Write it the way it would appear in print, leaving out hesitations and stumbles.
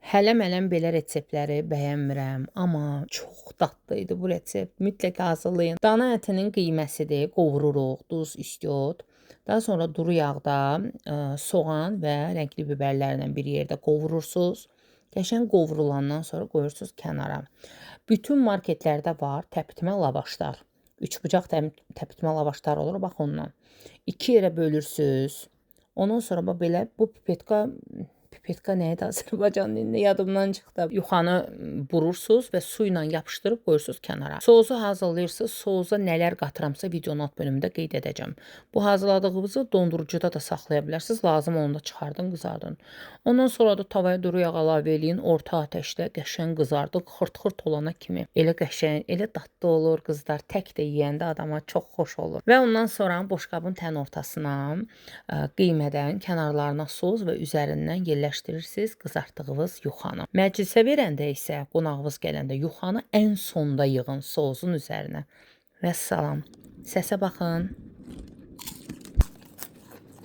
Hələ mənəm belə reseptləri bəyənmirəm, amma çox dadlı idi bu resept. Mütləq hazırlayın. Dana ətinin qiyməsidir. Qovururuq, duz, istiot. Daha sonra duru yağda soğan və rəngli biberlərlə bir yerdə qovurursunuz. Qəşəng qovrulandan sonra qoyursunuz kənara. Bütün marketlərdə var təpitmə lavaşlar. Üçbucaq təpitmə lavaşlar olur, bax ondan. 2 yerə bölürsüz. Ondan sonra belə bu pipetka nə idi Azərbaycan dilində yadımdan çıxdı. Yuxanı burursunuz və su ilə yapışdırıb qoyursunuz kənara. Sousu hazırlayırsınız. Sousa nələr qatıramsa videonun alt bölümündə qeyd edəcəm. Bu hazırladığınızı dondurucuda da saxlaya bilərsiniz. Lazım olanda çıxardın, qızardın. Ondan sonra da tavaya duru yağ əlavə eləyin. Orta atəşdə qəşəng qızardın. Xırt-xırt olana kimi. Elə qəşəng, elə dadlı olur qızlar. Tək də yeyəndə adama çox xoş olur. Və ondan sonra boşqabın tən ortasına qiymədən kənarlarına soz və üzərindən yerləşdirirsiniz qızartdığınız yuxanı. Məclisə verəndə isə qonağınız gələndə yuxanı ən sonda yığın sozun üzərinə. Vəssalam. Səsə baxın.